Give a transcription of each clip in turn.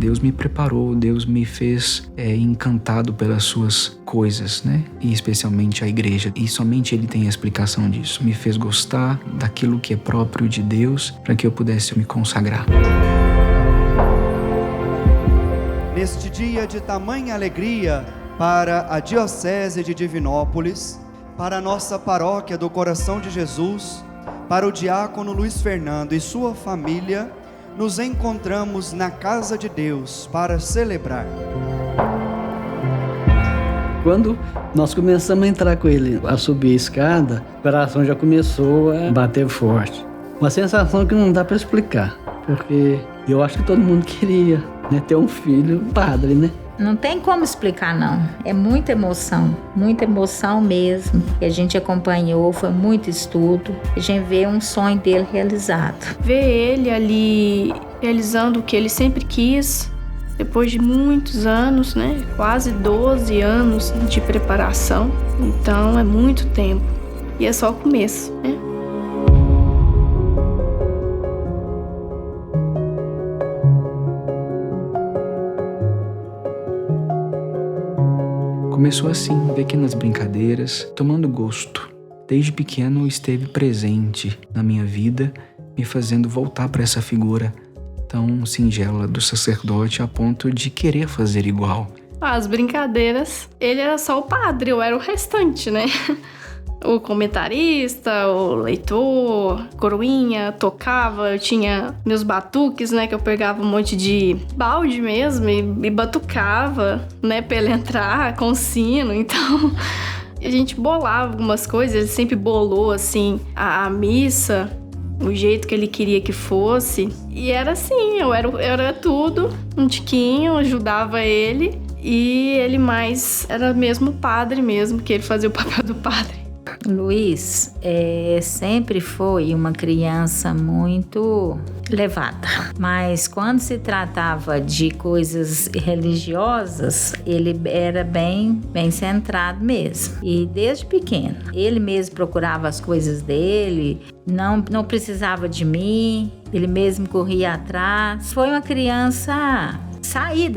Deus me preparou, Deus me fez encantado pelas suas coisas, né? E especialmente a igreja. E somente Ele tem a explicação disso. Me fez gostar daquilo que é próprio de Deus para que eu pudesse me consagrar. Neste dia de tamanha alegria para a Diocese de Divinópolis, para a nossa paróquia do Coração de Jesus, para o diácono Luiz Fernando e sua família, nos encontramos na casa de Deus para celebrar. Quando nós começamos a entrar com ele, a subir a escada, o coração já começou a bater forte. Uma sensação que não dá para explicar, porque eu acho que todo mundo queria, né, ter um filho padre, né? Não tem como explicar, não. É muita emoção mesmo. Que a gente acompanhou, foi muito estudo. A gente vê um sonho dele realizado. Ver ele ali realizando o que ele sempre quis, depois de muitos anos, né? Quase 12 anos de preparação. Então é muito tempo. E é só o começo, né? Começou assim, pequenas brincadeiras, tomando gosto. Desde pequeno esteve presente na minha vida, me fazendo voltar para essa figura tão singela do sacerdote a ponto de querer fazer igual. As brincadeiras, ele era só o padre, eu era o restante, né? O comentarista, o leitor, coroinha, tocava, eu tinha meus batuques, né, que eu pegava um monte de balde mesmo e batucava, né, pra ele entrar com sino, então a gente bolava algumas coisas, ele sempre bolou, assim, a missa, o jeito que ele queria que fosse, e era assim, eu era tudo, um tiquinho, ajudava ele, e ele mais era mesmo padre mesmo, que ele fazia o papel do padre. Luiz sempre foi uma criança muito levada, mas quando se tratava de coisas religiosas, ele era bem centrado mesmo. E desde pequeno, ele mesmo procurava as coisas dele, não precisava de mim, ele mesmo corria atrás. Foi uma criança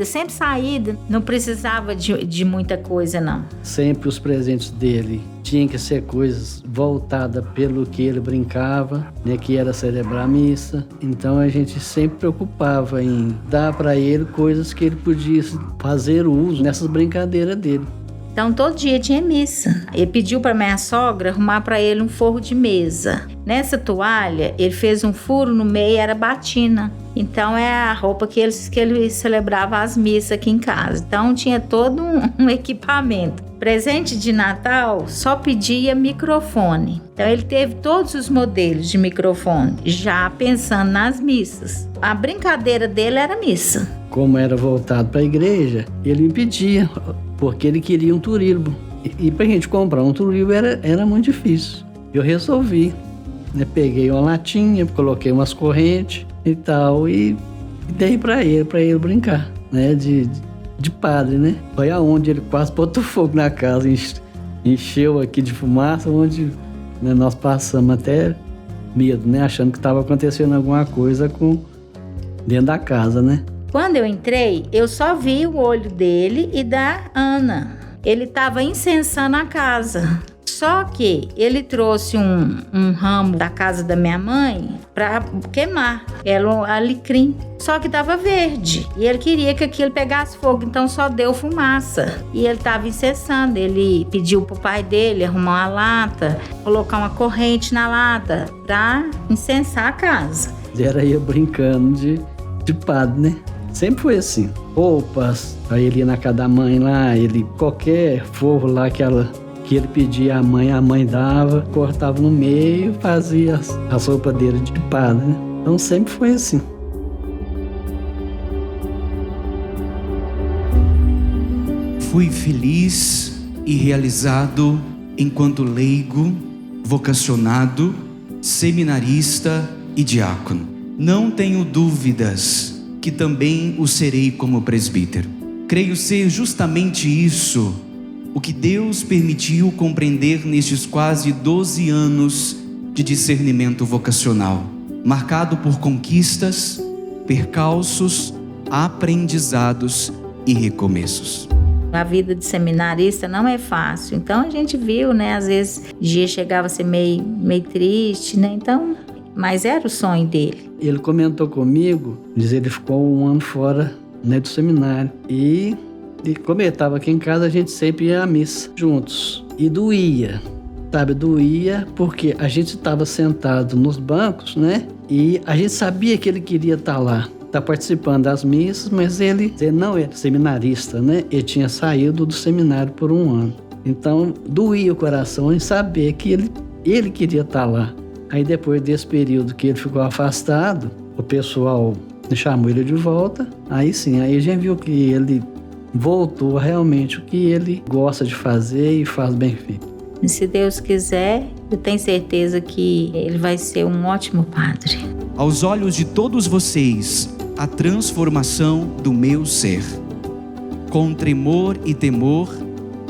sempre saída, não precisava de muita coisa, não. Sempre os presentes dele tinham que ser coisas voltadas pelo que ele brincava, né, que era celebrar a missa. Então a gente sempre preocupava em dar para ele coisas que ele podia fazer uso nessas brincadeiras dele. Então todo dia tinha missa. Ele pediu para minha sogra arrumar para ele um forro de mesa. Nessa toalha, ele fez um furo no meio, era batina. Então é a roupa que ele celebrava as missas aqui em casa. Então tinha todo um equipamento. Presente de Natal só pedia microfone. Então ele teve todos os modelos de microfone, já pensando nas missas. A brincadeira dele era missa. Como era voltado para a igreja, ele me pedia, porque ele queria um turíbulo. E para a gente comprar um turíbulo era muito difícil. Eu resolvi, né? Peguei uma latinha, coloquei umas correntes e tal, e dei para ele brincar, né? De padre, né? Foi aonde ele quase botou fogo na casa, encheu aqui de fumaça, onde, né, nós passamos até medo, né? Achando que estava acontecendo alguma coisa dentro da casa, né? Quando eu entrei, eu só vi o olho dele e da Ana. Ele estava incensando a casa. Só que ele trouxe um ramo da casa da minha mãe para queimar. Era um alecrim. Só que estava verde. E ele queria que aquilo pegasse fogo, então só deu fumaça. E ele estava incensando. Ele pediu pro pai dele arrumar uma lata, colocar uma corrente na lata para incensar a casa. Era aí brincando de padre, né? Sempre foi assim. Roupas, aí ele ia na casa da mãe lá, qualquer forro lá que ele pedia à mãe, a mãe dava, cortava no meio, fazia as roupas dele de padre, né? Então sempre foi assim. Fui feliz e realizado enquanto leigo, vocacionado, seminarista e diácono. Não tenho dúvidas que também o serei como presbítero. Creio ser justamente isso o que Deus permitiu compreender nestes quase 12 anos de discernimento vocacional, marcado por conquistas, percalços, aprendizados e recomeços. A vida de seminarista não é fácil. Então a gente viu, né? Às vezes o dia chegava a ser meio triste, né? Então, mas era o sonho dele. Ele comentou comigo, diz ele ficou 1 ano fora, né, do seminário. E como ele estava aqui em casa, a gente sempre ia à missa juntos. E doía, sabe? Doía porque a gente estava sentado nos bancos, né? E a gente sabia que ele queria estar lá, tá participando das missas, mas ele não era seminarista, né? Ele tinha saído do seminário por 1 ano. Então, doía o coração em saber que ele queria estar lá. Aí, depois desse período que ele ficou afastado, o pessoal chamou ele de volta. Aí sim, aí a gente viu que ele voltou realmente o que ele gosta de fazer e faz bem feito. E se Deus quiser, eu tenho certeza que ele vai ser um ótimo padre. Aos olhos de todos vocês, a transformação do meu ser. Com tremor e temor,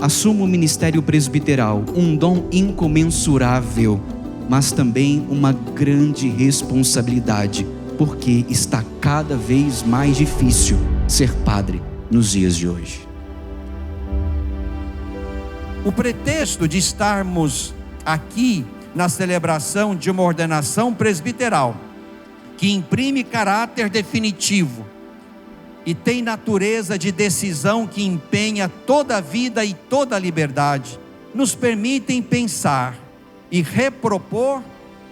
assumo o ministério presbiteral, um dom incomensurável, mas também uma grande responsabilidade, porque está cada vez mais difícil ser padre nos dias de hoje. O pretexto de estarmos aqui na celebração de uma ordenação presbiteral, que imprime caráter definitivo e tem natureza de decisão que empenha toda a vida e toda a liberdade, nos permitem pensar e repropor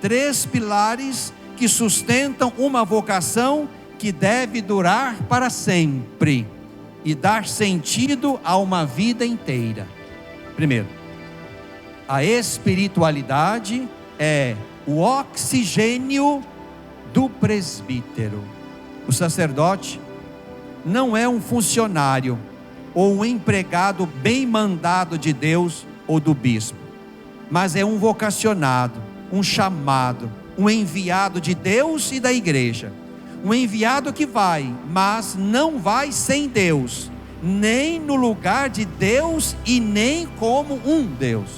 3 pilares que sustentam uma vocação que deve durar para sempre e dar sentido a uma vida inteira. Primeiro, a espiritualidade é o oxigênio do presbítero. O sacerdote não é um funcionário ou um empregado bem mandado de Deus ou do bispo, mas é um vocacionado, um chamado, um enviado de Deus e da igreja. Um enviado que vai, mas não vai sem Deus, nem no lugar de Deus e nem como um Deus.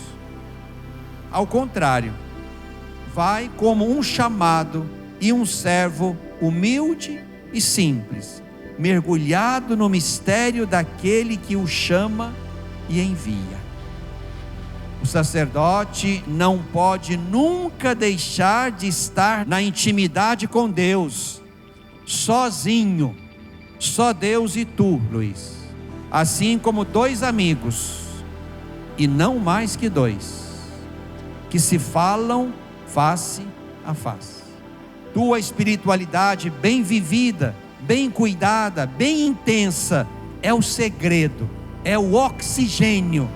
Ao contrário, vai como um chamado e um servo humilde e simples, mergulhado no mistério daquele que o chama e envia. O sacerdote não pode nunca deixar de estar na intimidade com Deus, sozinho, só Deus e tu, Luiz. Assim como 2 amigos, e não mais que 2, que se falam face a face. Tua espiritualidade bem vivida, bem cuidada, bem intensa, é o segredo, é o oxigênio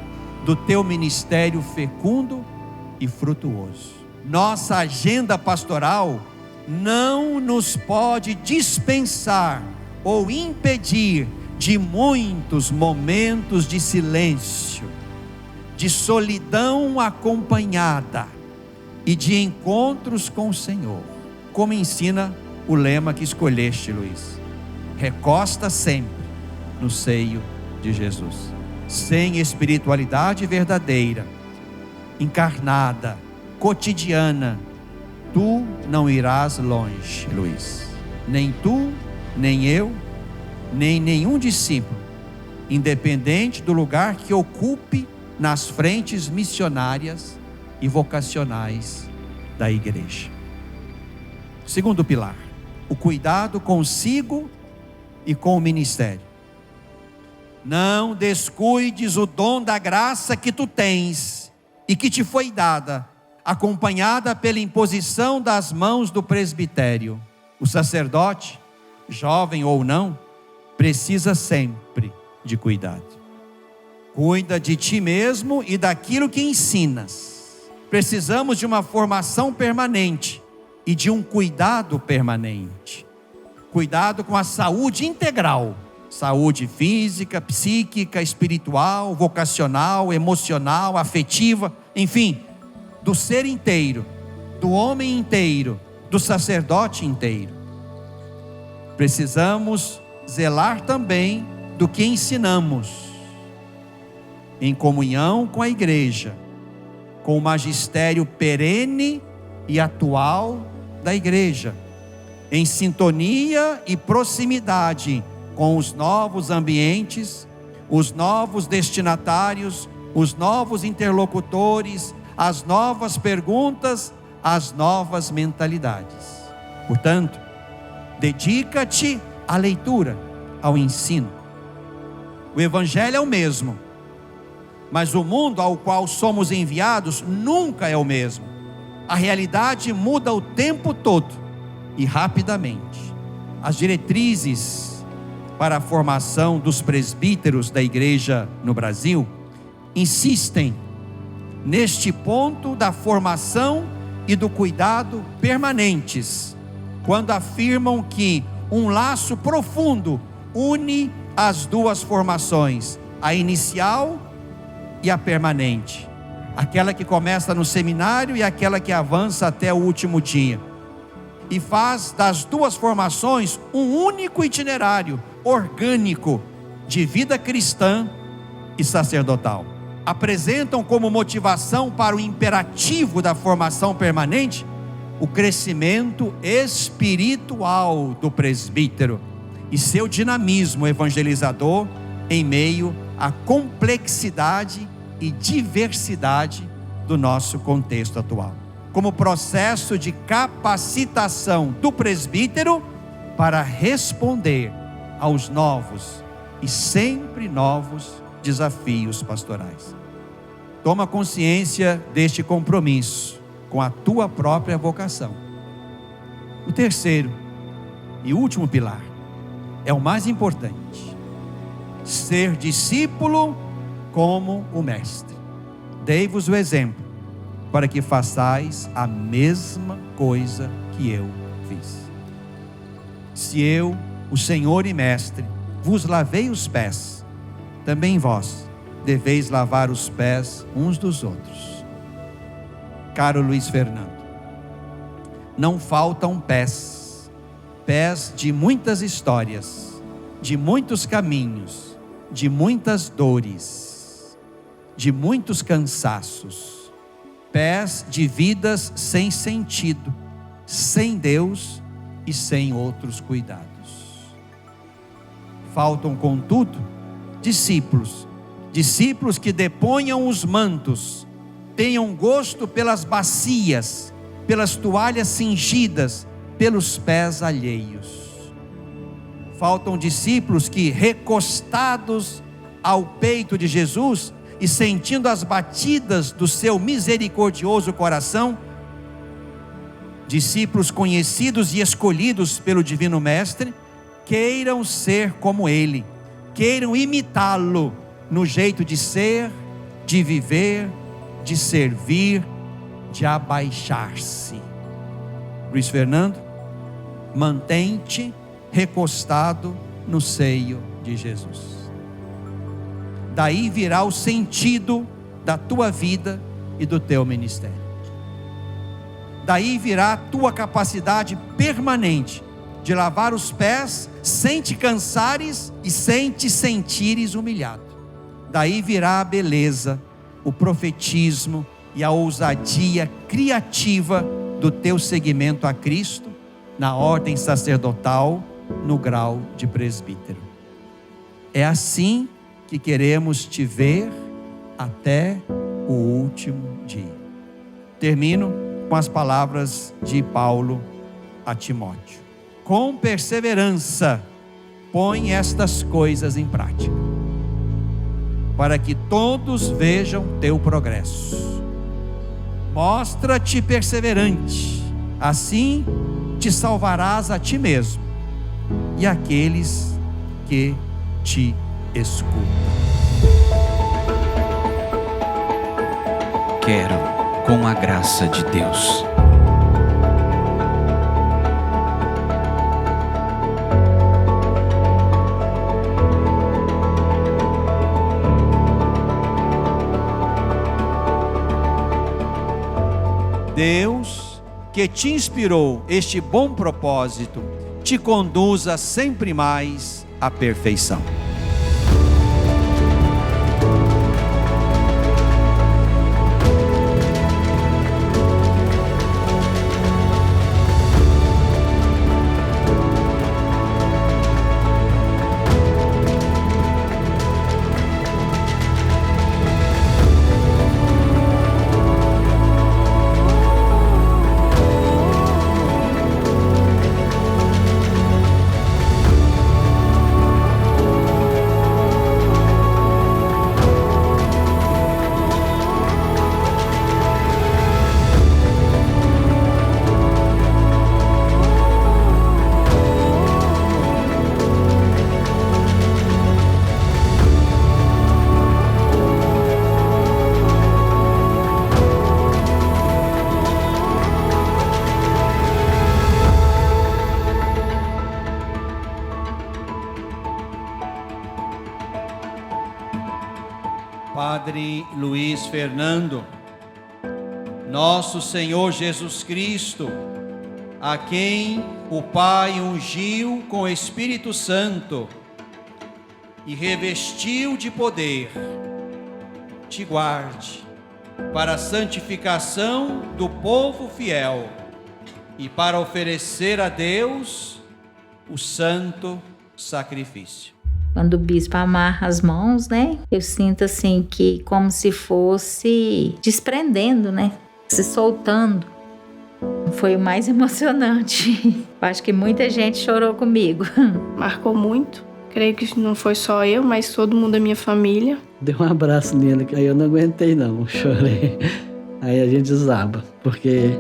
do teu ministério fecundo e frutuoso. Nossa agenda pastoral não nos pode dispensar ou impedir de muitos momentos de silêncio, de solidão acompanhada e de encontros com o Senhor, como ensina o lema que escolheste, Luiz. Recosta sempre no seio de Jesus. Sem espiritualidade verdadeira, encarnada, cotidiana, tu não irás longe, Luiz. Nem tu, nem eu, nem nenhum discípulo, independente do lugar que ocupe nas frentes missionárias e vocacionais da igreja. Segundo pilar, o cuidado consigo e com o ministério. Não descuides o dom da graça que tu tens e que te foi dada, acompanhada pela imposição das mãos do presbitério. O sacerdote, jovem ou não, precisa sempre de cuidado. Cuida de ti mesmo e daquilo que ensinas. Precisamos de uma formação permanente e de um cuidado permanente. Cuidado com a saúde integral. Saúde física, psíquica, espiritual, vocacional, emocional, afetiva, enfim, do ser inteiro, do homem inteiro, do sacerdote inteiro. Precisamos zelar também do que ensinamos, em comunhão com a igreja, com o magistério perene e atual da igreja, em sintonia e proximidade com os novos ambientes, os novos destinatários, os novos interlocutores, as novas perguntas, as novas mentalidades. Portanto, dedica-te à leitura, ao ensino. O Evangelho é o mesmo, mas o mundo ao qual somos enviados nunca é o mesmo. A realidade muda o tempo todo e rapidamente. As diretrizes para a formação dos presbíteros da igreja no Brasil insistem neste ponto da formação e do cuidado permanentes, quando afirmam que um laço profundo une as duas formações, a inicial e a permanente, aquela que começa no seminário e aquela que avança até o último dia, e faz das duas formações um único itinerário orgânico de vida cristã e sacerdotal. Apresentam como motivação para o imperativo da formação permanente o crescimento espiritual do presbítero e seu dinamismo evangelizador em meio à complexidade e diversidade do nosso contexto atual, como processo de capacitação do presbítero para responder aos novos e sempre novos desafios pastorais. Toma consciência deste compromisso com a tua própria vocação. O terceiro e último pilar é o mais importante: ser discípulo como o mestre. Dei-vos o exemplo para que façais a mesma coisa que eu fiz. Se eu, o Senhor e mestre, vos lavei os pés, também vós deveis lavar os pés uns dos outros. Caro Luiz Fernando, não faltam pés de muitas histórias, de muitos caminhos, de muitas dores, de muitos cansaços, pés de vidas sem sentido, sem Deus e sem outros cuidados. Faltam, contudo, discípulos que deponham os mantos, tenham gosto pelas bacias, pelas toalhas cingidas, pelos pés alheios. Faltam discípulos que, recostados ao peito de Jesus e sentindo as batidas do seu misericordioso coração, discípulos conhecidos e escolhidos pelo Divino Mestre, queiram ser como Ele, queiram imitá-lo no jeito de ser, de viver, de servir, de abaixar-se. Luiz Fernando, mantém-te recostado no seio de Jesus. Daí virá o sentido da tua vida e do teu ministério. Daí virá a tua capacidade permanente de lavar os pés sem te cansares e sem te sentires humilhado. Daí virá a beleza, o profetismo e a ousadia criativa do teu seguimento a Cristo na ordem sacerdotal, no grau de presbítero. É assim que queremos te ver até o último dia. Termino com as palavras de Paulo a Timóteo: com perseverança põe estas coisas em prática, para que todos vejam teu progresso. Mostra-te perseverante, assim te salvarás a ti mesmo e aqueles que te escutam. Quero, com a graça de Deus, Deus, que te inspirou este bom propósito, te conduza sempre mais à perfeição. Padre Luiz Fernando, nosso Senhor Jesus Cristo, a quem o Pai ungiu com o Espírito Santo e revestiu de poder, te guarde para a santificação do povo fiel e para oferecer a Deus o santo sacrifício. Quando o bispo amarra as mãos, né? Eu sinto assim que como se fosse desprendendo, né? Se soltando. Foi o mais emocionante. Acho que muita gente chorou comigo. Marcou muito. Creio que não foi só eu, mas todo mundo da minha família. Dei um abraço nele, aí eu não aguentei não, chorei. Aí a gente desaba, porque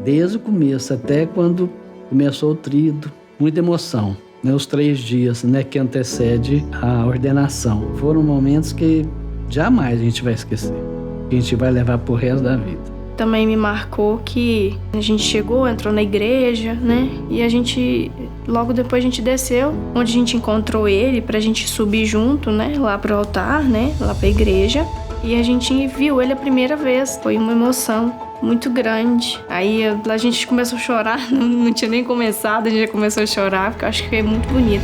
desde o começo até quando começou o tríduo, muita emoção. Né, os 3 dias, né, que antecede a ordenação. Foram momentos que jamais a gente vai esquecer. Que a gente vai levar pro resto da vida. Também me marcou que a gente chegou, entrou na igreja, né? E a gente, logo depois a gente desceu, onde a gente encontrou ele pra gente subir junto, né? Lá pro altar, né? Lá pra igreja. E a gente viu ele a primeira vez. Foi uma emoção muito grande. Aí a gente começou a chorar, não tinha nem começado, a gente já começou a chorar, porque eu acho que foi muito bonito.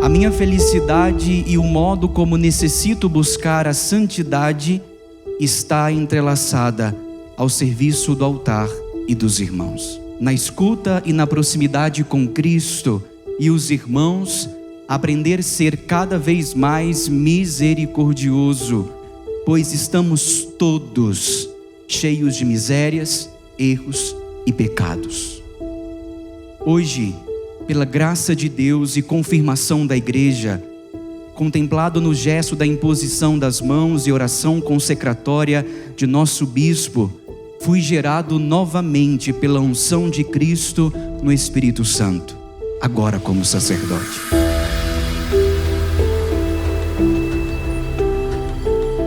A minha felicidade e o modo como necessito buscar a santidade está entrelaçada ao serviço do altar e dos irmãos. Na escuta e na proximidade com Cristo e os irmãos, aprender a ser cada vez mais misericordioso, pois estamos todos cheios de misérias, erros e pecados. Hoje, pela graça de Deus e confirmação da Igreja, contemplado no gesto da imposição das mãos e oração consecratória de nosso bispo, fui gerado novamente pela unção de Cristo no Espírito Santo, agora como sacerdote.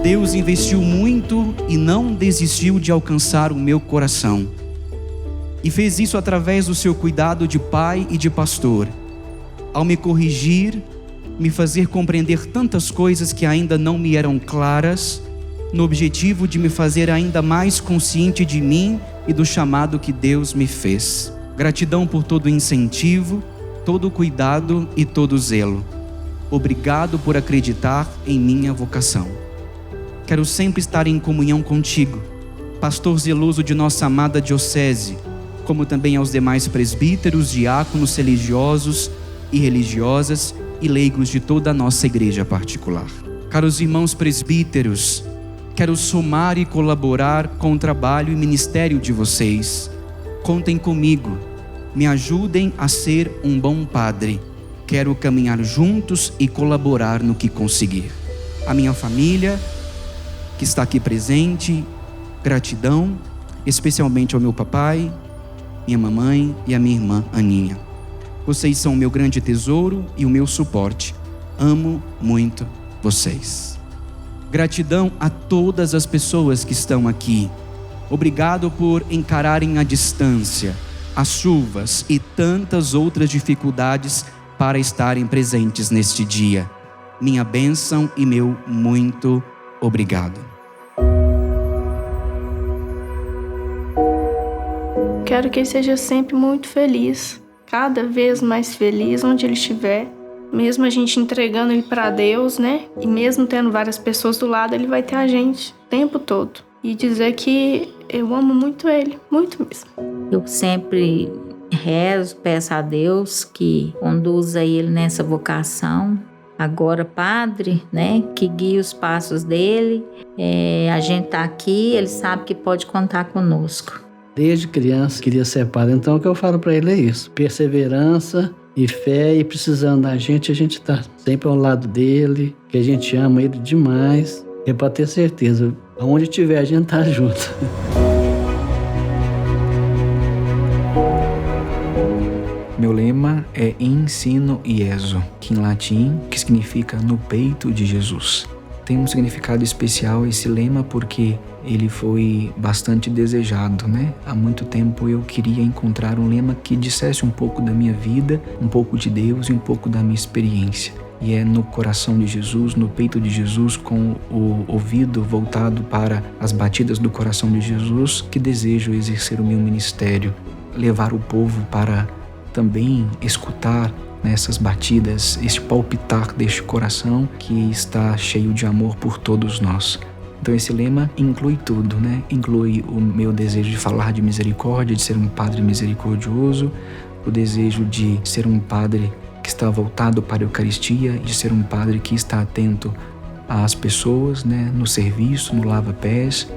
Deus investiu muito e não desistiu de alcançar o meu coração. E fez isso através do seu cuidado de pai e de pastor, ao me corrigir, me fazer compreender tantas coisas que ainda não me eram claras, no objetivo de me fazer ainda mais consciente de mim e do chamado que Deus me fez. Gratidão por todo o incentivo, todo o cuidado e todo o zelo. Obrigado por acreditar em minha vocação. Quero sempre estar em comunhão contigo, pastor zeloso de nossa amada diocese, como também aos demais presbíteros, diáconos, religiosos e religiosas e leigos de toda a nossa igreja particular. Caros irmãos presbíteros, quero somar e colaborar com o trabalho e ministério de vocês. Contem comigo, me ajudem a ser um bom padre. Quero caminhar juntos e colaborar no que conseguir. A minha família, que está aqui presente, gratidão, especialmente ao meu papai, minha mamãe e a minha irmã Aninha. Vocês são o meu grande tesouro e o meu suporte. Amo muito vocês. Gratidão a todas as pessoas que estão aqui. Obrigado por encararem a distância, as chuvas e tantas outras dificuldades para estarem presentes neste dia. Minha bênção e meu muito obrigado. Quero que ele seja sempre muito feliz, cada vez mais feliz onde ele estiver. Mesmo a gente entregando ele para Deus, né? E mesmo tendo várias pessoas do lado, ele vai ter a gente o tempo todo. E dizer que eu amo muito ele, muito mesmo. Eu sempre rezo, peço a Deus que conduza ele nessa vocação. Agora, padre, né? Que guie os passos dele. A gente tá aqui, ele sabe que pode contar conosco. Desde criança queria ser padre, então o que eu falo para ele é isso: perseverança e fé, e precisando da gente, a gente tá sempre ao lado dele, que a gente ama ele demais. É para ter certeza, aonde tiver a gente tá junto. Meu lema é Ensino Iesu, que em latim que significa no peito de Jesus. Tem um significado especial esse lema porque ele foi bastante desejado, né? Há muito tempo eu queria encontrar um lema que dissesse um pouco da minha vida, um pouco de Deus e um pouco da minha experiência. E é no coração de Jesus, no peito de Jesus, com o ouvido voltado para as batidas do coração de Jesus, que desejo exercer o meu ministério, levar o povo para também escutar nessas batidas, este palpitar deste coração que está cheio de amor por todos nós. Então esse lema inclui tudo, né? Inclui o meu desejo de falar de misericórdia, de ser um padre misericordioso, o desejo de ser um padre que está voltado para a Eucaristia, de ser um padre que está atento às pessoas, né? No serviço, no lava-pés,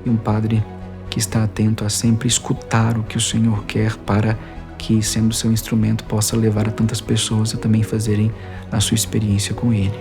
e um padre que está atento a sempre escutar o que o Senhor quer para que, sendo seu instrumento, possa levar a tantas pessoas a também fazerem a sua experiência com Ele.